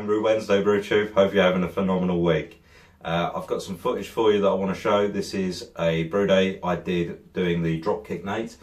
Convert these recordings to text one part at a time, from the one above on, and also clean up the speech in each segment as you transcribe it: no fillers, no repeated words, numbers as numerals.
Brew Wednesday, BrewTube. Hope you're having a phenomenal week. I've got some footage for you that I want to show. This is a brew day I did doing the Dropkick Nate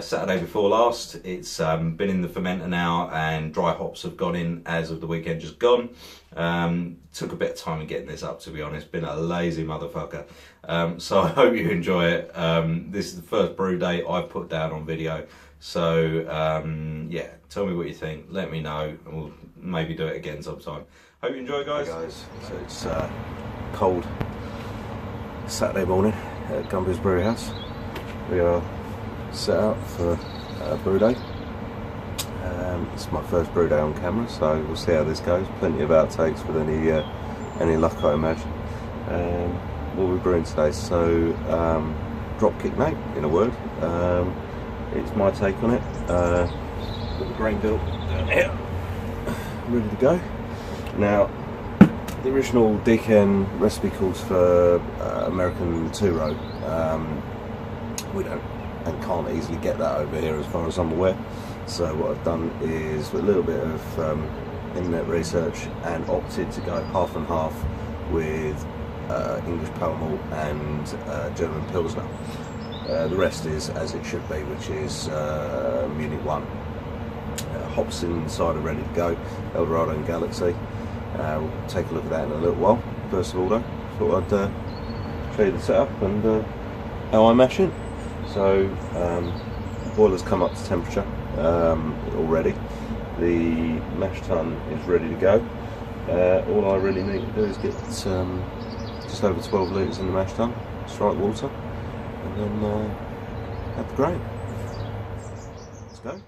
Saturday before last. It's been in the fermenter now and dry hops have gone in as of the weekend just gone. Took a bit of time in getting this up, to be honest. Been a lazy motherfucker. So I hope you enjoy it. This is the first brew day I've put down on video. So yeah, tell me what you think, let me know, and we'll maybe do it again sometime. Hope you enjoy, guys. Hey guys, so it's cold Saturday morning at Gumboo's Brew House. We are set up for brew day. It's my first brew day on camera, so we'll see how this goes. Plenty of outtakes with any luck, I imagine. What we're brewing today, so Dropkick Nate, in a word. It's my take on it. Got the grain bill down here, ready to go. Now, the original Deacon recipe calls for American 2-row. We don't and can't easily get that over here as far as I'm aware. So what I've done is with a little bit of internet research and opted to go half and half with English Pale Malt and German Pilsner. The rest is as it should be, which is Munich 1. Hops inside are ready to go, Eldorado and Galaxy. We'll take a look at that in a little while. First of all though, thought I'd show you the setup and how I mash in. So, the boiler's come up to temperature already. The mash tun is ready to go. All I really need to do is get just over 12 litres in the mash tun, strike water, and then add the grain. Let's go.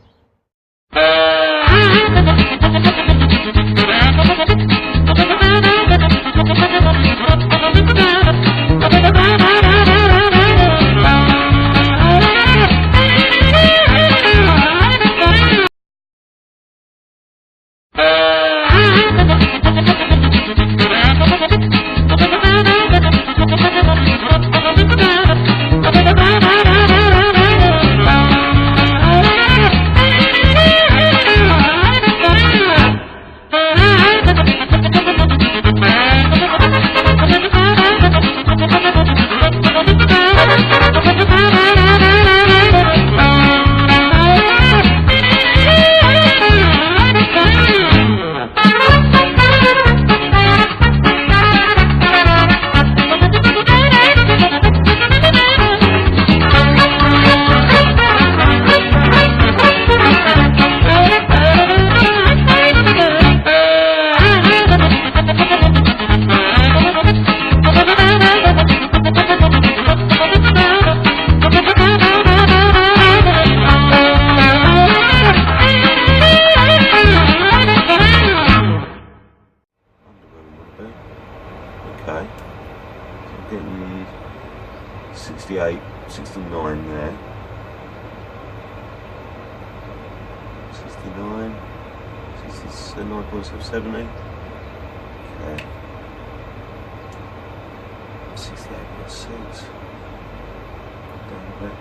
Okay, so I'm getting 68, 69 there. 69, 69.70. Okay. 68.6. Down a bit.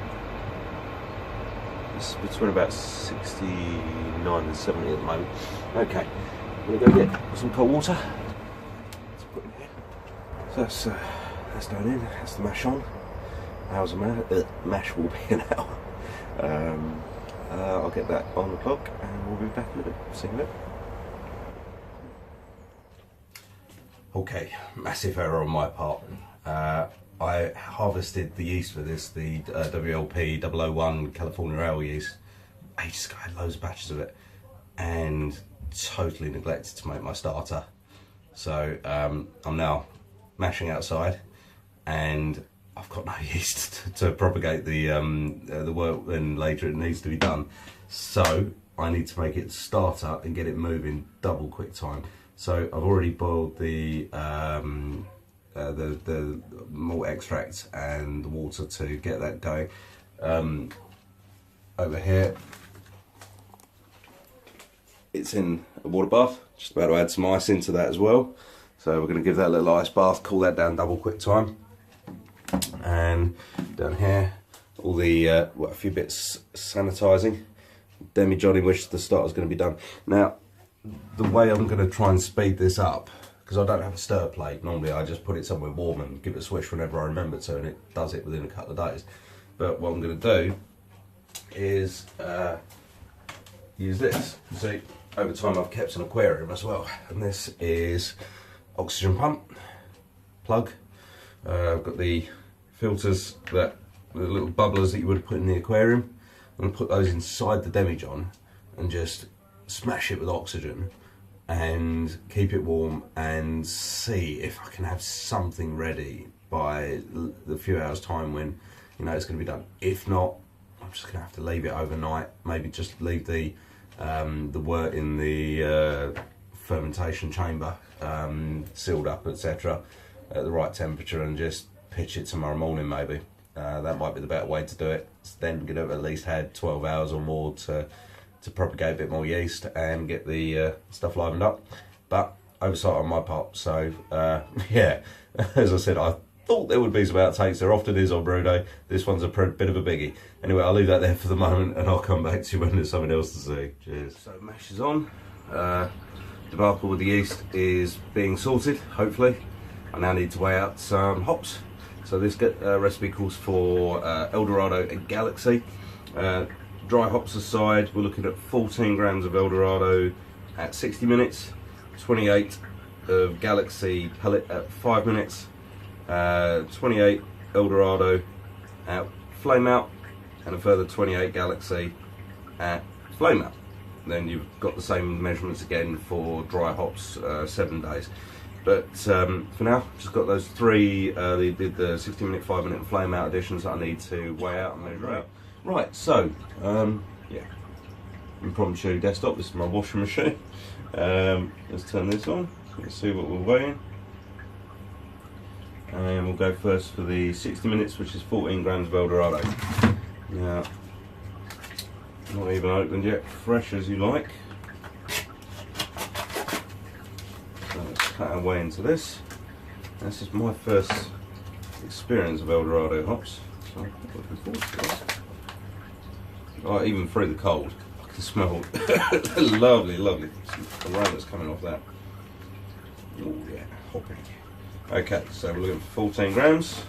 It's between about 69 and 70 at the moment. Okay, I'm going to go get some cold water. So that's done in, that's the mash on. How's the mash will be an hour. I'll get that on the clock and we'll be back in a bit. See you in a bit. Okay, massive error on my part. I harvested the yeast for this, the WLP 001 California Ale yeast. Ages ago, I had loads of batches of it and totally neglected to make my starter. So I'm now mashing outside and I've got no yeast to propagate the work when later it needs to be done. So I need to make it starter and get it moving double quick time. So I've already boiled the malt extract and the water to get that going. Over here it's in a water bath, just about to add some ice into that as well. So we're going to give that a little ice bath, cool that down double quick time. And down here, all the, a few bits sanitising. Demi Johnny wished the starter's going to be done. Now, the way I'm going to try and speed this up, because I don't have a stir plate, normally I just put it somewhere warm and give it a swish whenever I remember to, and it does it within a couple of days. But what I'm going to do is use this. See, over time I've kept an aquarium as well, and this is oxygen pump plug. I've got the filters, the little bubblers that you would put in the aquarium. I'm going to put those inside the demijohn and just smash it with oxygen and keep it warm, and see if I can have something ready by the few hours time when you know it's going to be done. If not, I'm just going to have to leave it overnight, maybe just leave the wort in the fermentation chamber sealed up, etc., at the right temperature, and just pitch it tomorrow morning maybe. That might be the better way to do it. Then you'd have at least had 12 hours or more to propagate a bit more yeast and get the stuff livened up. But oversight on my part, so yeah, as I said, I thought there would be some outtakes. There often is on brew day. This one's a bit of a biggie. Anyway, I'll leave that there for the moment, and I'll come back to you when there's something else to see. Cheers. So mash is on. Debacle with the yeast is being sorted, hopefully. I now need to weigh out some hops. So this recipe calls for Eldorado and Galaxy. Dry hops aside, we're looking at 14 grams of Eldorado at 60 minutes, 28 of Galaxy pellet at 5 minutes, 28 Eldorado at flame out, and a further 28 Galaxy at flame out. Then you've got the same measurements again for dry hops, 7 days. But for now, just got those three. They did the 60-minute, 5-minute, and flame out additions that I need to weigh out and measure out. Right, so yeah, impromptu desktop. This is my washing machine. Let's turn this on. Let's see what we're weighing. And we'll go first for the 60 minutes, which is 14 grams of Eldorado. Now, not even opened yet, fresh as you like. Let's cut our way into this. This is my first experience of Eldorado hops, so I'm looking forward to this. Oh, even through the cold, I can smell lovely, lovely aromas coming off that. Oh yeah, hopping. Okay, so we're looking for 14 grams.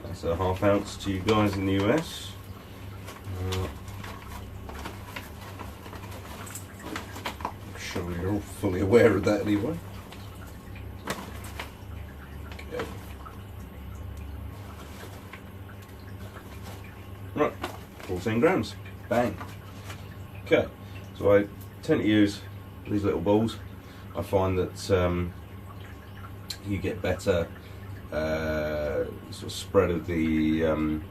That's a ½ ounce to you guys in the US. Sure you're all fully aware of that anyway. Okay. Right, 14 grams. Bang. Okay, so I tend to use these little balls. I find that you get better sort of spread of the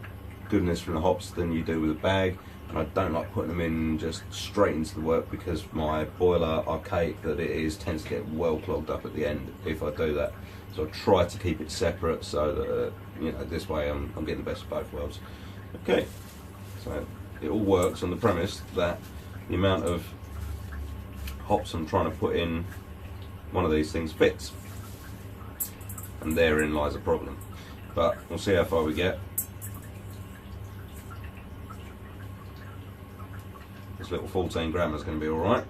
goodness from the hops than you do with a bag. And I don't like putting them in just straight into the wort, because my boiler, archaic that it is, tends to get well clogged up at the end if I do that. So I try to keep it separate so that you know, this way I'm getting the best of both worlds. Okay, so it all works on the premise that the amount of hops I'm trying to put in one of these things fits, and therein lies a problem. But we'll see how far we get. This little 14 gram is going to be alright.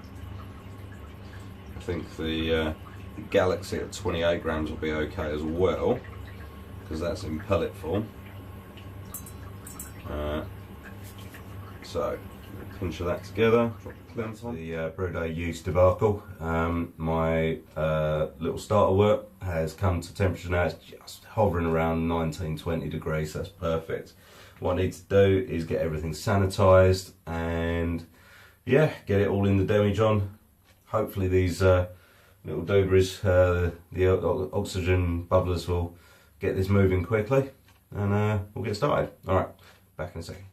I think the Galaxy at 28 grams will be okay as well, because that's in pellet form. So, a pinch of that together. The brew day yeast debacle. My little starter wort has come to temperature now. It's just hovering around 19-20 degrees. So that's perfect. What I need to do is get everything sanitized and yeah, get it all in the demijohn. Hopefully these little doobies, the oxygen bubblers, will get this moving quickly, and we'll get started. Alright, back in a second.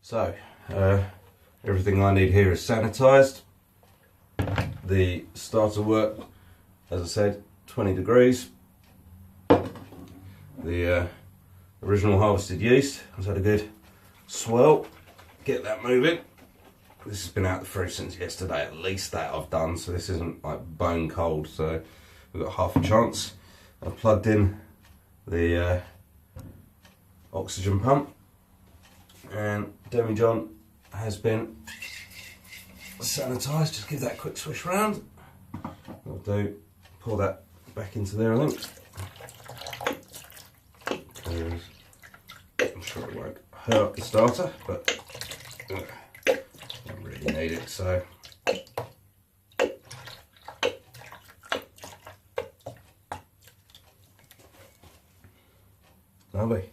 So, everything I need here is sanitized. The starter wort, as I said, 20 degrees. The original harvested yeast has had a good swell. Get that moving. This has been out of the fridge since yesterday, at least that I've done, so this isn't like bone cold, so we've got half a chance. I've plugged in the oxygen pump, and demijohn has been sanitise, just give that a quick swish round. I'll do, pour that back into there, I think. Because I'm sure it won't hurt the starter, but I don't really need it, so. Lovely.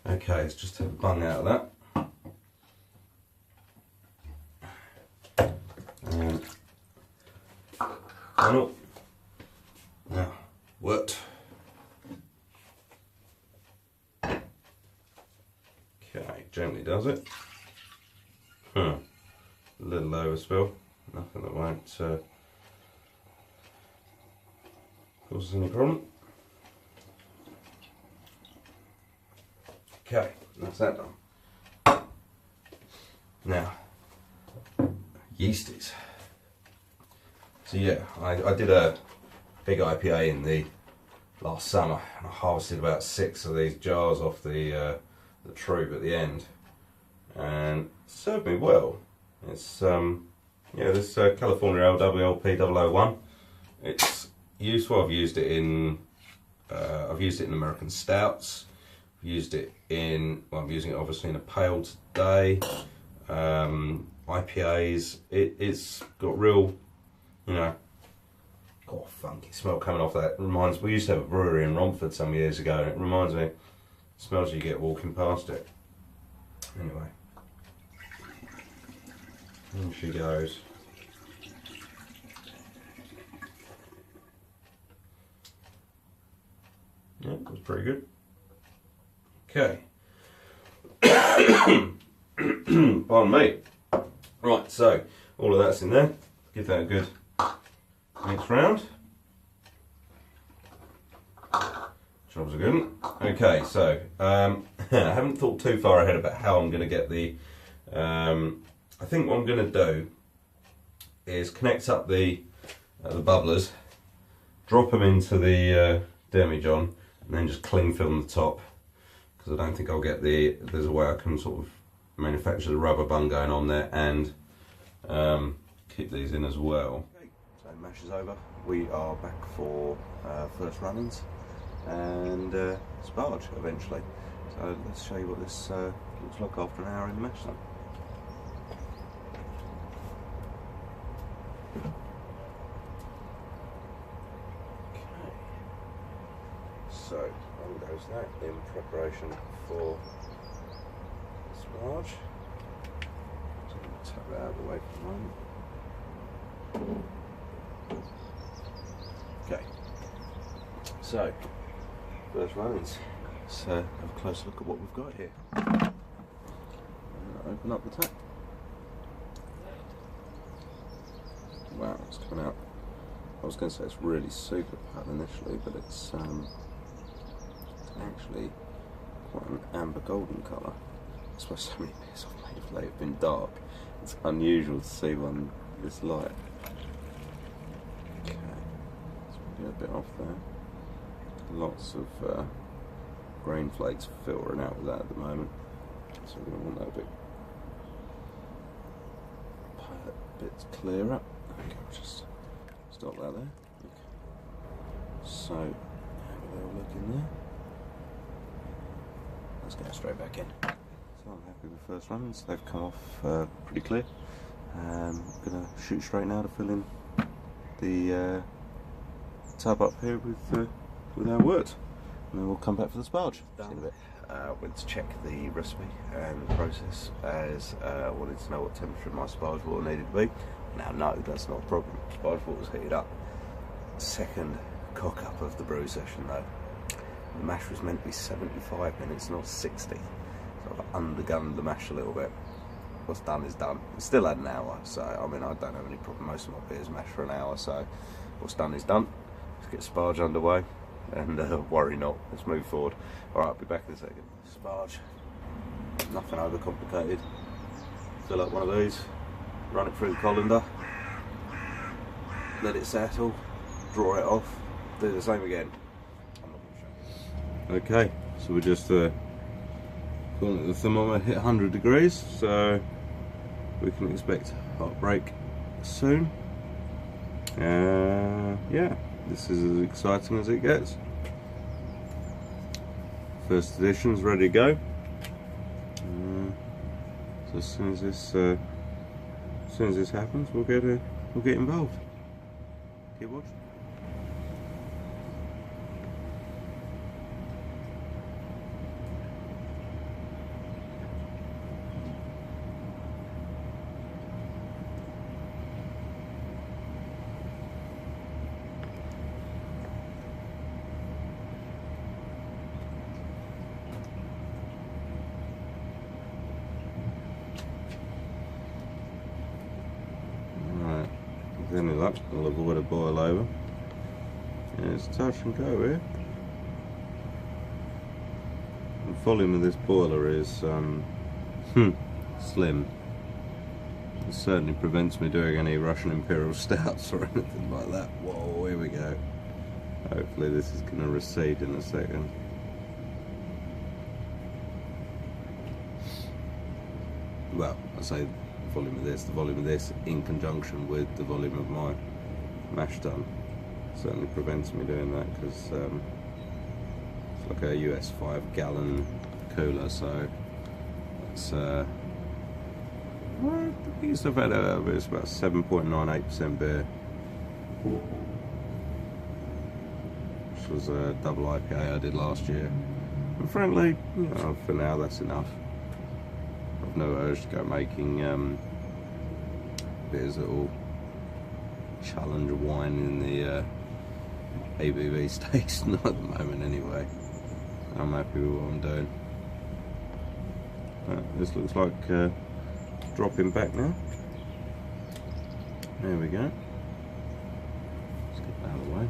Okay, let's just take the bung out of that. And funnel. Now, worked. Okay, gently does it. A little overspill. Nothing that won't cause us any problem. Okay, that's that done. Now, yeasties. So yeah, I did a big IPA in the last summer, and I harvested about 6 of these jars off the trube at the end, and it served me well. It's yeah, this California LWLP 001. It's useful. I've used it in American stouts. Used it in, well, I'm using it obviously in a pale today. IPAs, it's got real, you know, funky smell coming off that. Reminds, we used to have a brewery in Romford some years ago, and it reminds me, it smells you get walking past it. Anyway, in she goes. Yeah, that was pretty good. Okay. Pardon me. Right, so all of that's in there. Give that a good mix round. Job's a good one. Okay, so I haven't thought too far ahead about how I'm going to get the. I think what I'm going to do is connect up the bubblers, drop them into the demijohn, and then just cling film the top. Because I don't think I'll get there's a way I can sort of manufacture the rubber bung going on there and keep these in as well. Okay, so mash is over. We are back for first run-ins and sparge eventually. So let's show you what this looks like after an hour in the mash then. So, on goes that in preparation for sparge. So I'm going to tap that out of the way for the moment. Okay, so first runnings. Let's have a closer look at what we've got here. Open up the tap. Wow, it's coming out. I was going to say it's really super pale initially, but it's actually quite an amber golden colour. I suppose so many beers I've made of late have been dark. It's unusual to see one this light. Okay, let's get a bit off there. Lots of grain flakes filtering out with that at the moment, so we're going to want that a bit clearer. Okay, we'll just stop that there. Okay. So, have a little look in there. Let's go straight back in. So I'm happy with the first runs. They've come off pretty clear. I'm going to shoot straight now to fill in the tub up here with our wort, and then we'll come back for the sparge. Went to check the recipe and the process, as I wanted to know what temperature my sparge water needed to be. Now, no, that's not a problem. Sparge water's heated up. Second cock up of the brew session though. The mash was meant to be 75 minutes, not 60. So I've undergunned the mash a little bit. What's done is done. It's still had an hour, so I mean I don't have any problem. Most of my beers mash for an hour, so what's done is done. Let's get sparge underway and worry not. Let's move forward. Alright, I'll be back in a second. Sparge. Nothing overcomplicated. Fill up one of these, run it through the colander, let it settle, draw it off, do the same again. Okay, so we're just calling the thermometer hit 100 degrees, so we can expect heartbreak soon. Yeah, this is as exciting as it gets. First edition's ready to go. So as soon as this happens, we'll get involved. Keep watching. With any luck, I'll avoid a boil over. Yeah, it's touch and go here. The volume of this boiler is slim. It certainly prevents me doing any Russian Imperial Stouts or anything like that. Whoa, here we go. Hopefully this is going to recede in a second. Well, I say the volume of this in conjunction with the volume of my mash tun certainly prevents me doing that, because it's like a US 5-gallon cooler, so it's I think I've had it's about 7.98% beer, which was a double IPA I did last year, and frankly, you know, for now that's enough. I've no urge to go making beers that will challenge wine in the ABV stakes. Not at the moment anyway. I'm happy with what I'm doing. This looks like dropping back now. There we go. Let's get that out of the way.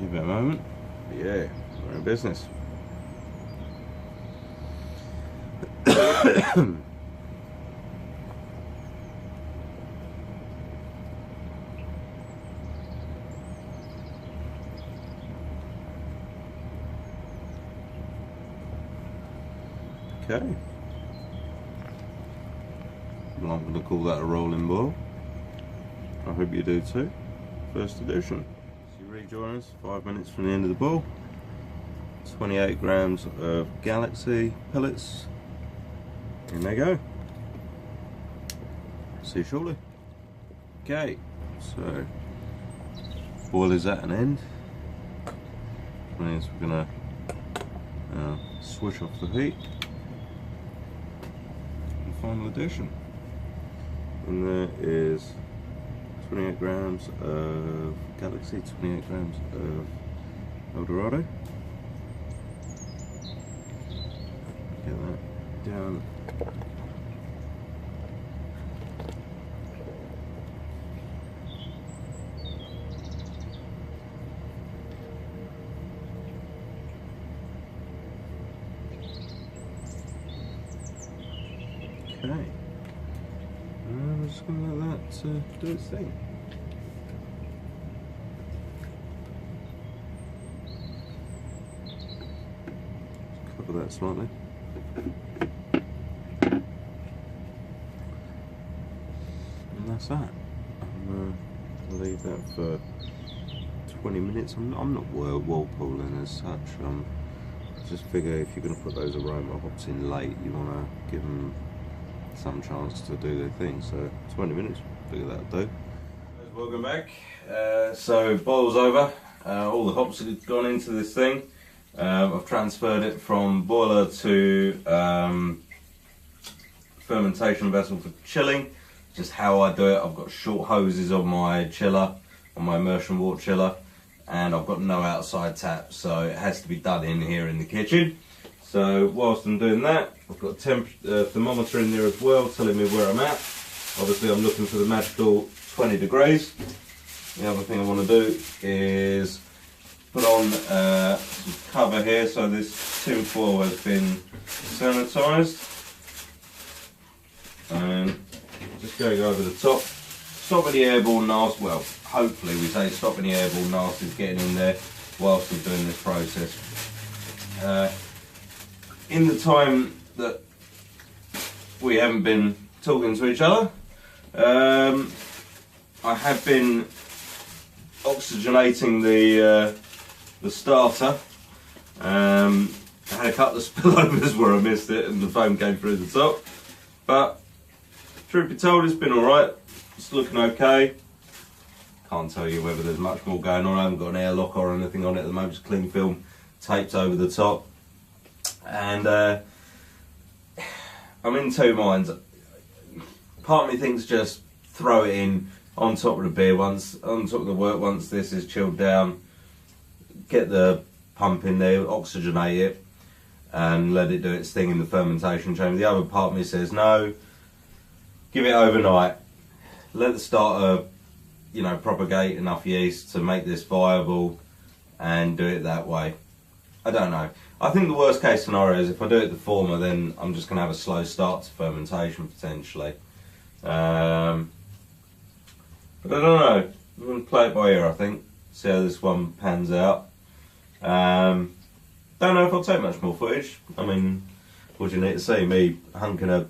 Give it a moment. But yeah, we're in business. Okay. Well, I'm going to call that a rolling boil. I hope you do too. First edition. So you rejoin us 5 minutes from the end of the boil. 28 grams of Galaxy pellets. In they go. See you shortly. Okay, so boil is at an end. Which means we're gonna switch off the heat. And final addition. And there is 28 grams of Galaxy, 28 grams of Eldorado. Get that down. Okay, I'm just going to let that do its thing. Just cover that slightly. And that's that. I'm going to leave that for 20 minutes. I'm not whirlpooling as such. I just figure if you're going to put those aroma hops in late, you want to give them some chance to do their thing. So 20 minutes, figure that'll do. Welcome back. So boil's over. All the hops have gone into this thing. I've transferred it from boiler to fermentation vessel for chilling. Just how I do it. I've got short hoses on my chiller, on my immersion water chiller, and I've got no outside tap, so it has to be done in here in the kitchen. So whilst I'm doing that, I've got a thermometer in there as well, telling me where I'm at. Obviously I'm looking for the magical 20 degrees. The other thing I want to do is put on some cover here, so this tin foil has been sanitised. And just going over the top, stop any airborne nasty, well, hopefully we say stop any airborne nasties getting in there whilst we're doing this process. In the time that we haven't been talking to each other, I have been oxygenating the starter. I had a couple of spillovers where I missed it and the foam came through the top, but truth be told, it's been alright. It's looking okay. Can't tell you whether there's much more going on. I haven't got an airlock or anything on it at the moment, just cling film taped over the top. And I'm in two minds. Part of me thinks just throw it in on top of the beer on top of the wort once this is chilled down. Get the pump in there, oxygenate it, and let it do its thing in the fermentation chamber. The other part of me says no, give it overnight. Let the starter, you know, propagate enough yeast to make this viable and do it that way. I don't know. I think the worst case scenario is if I do it the former, then I'm just going to have a slow start to fermentation potentially. But I don't know. I'm going to play it by ear, I think. See how this one pans out. Don't know if I'll take much more footage. I mean, what do you need to see? Me hunking a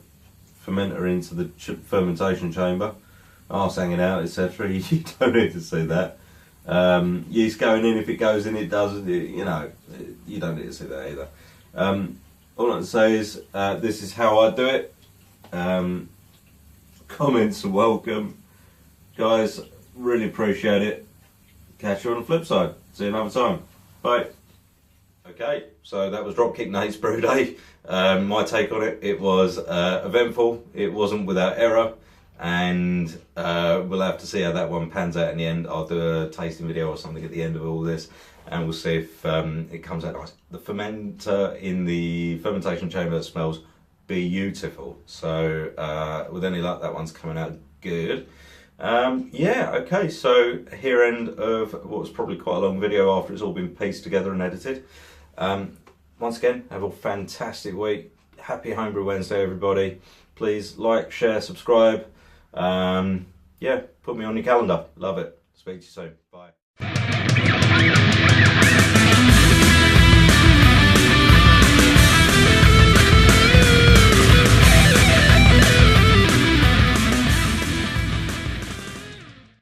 fermenter into the fermentation chamber, arse hanging out, etc. You don't need to see that. Yeast going in, if it goes in, it doesn't. You know, you don't need to see that either. All I can say is this is how I do it. Comments are welcome, guys. Really appreciate it. Catch you on the flip side. See you another time. Bye. Okay, so that was Dropkick Nate's Brew Day. My take on it, it was eventful. It wasn't without error, and we'll have to see how that one pans out in the end. I'll do a tasting video or something at the end of all this, and we'll see if it comes out nice. The fermenter in the fermentation chamber smells beautiful. So with any luck, that one's coming out good. Yeah, okay, so here end of what was probably quite a long video after it's all been pieced together and edited. Once again, have a fantastic week. Happy Homebrew Wednesday, everybody. Please like, share, subscribe. Yeah, put me on your calendar. Love it. Speak to you soon. Bye.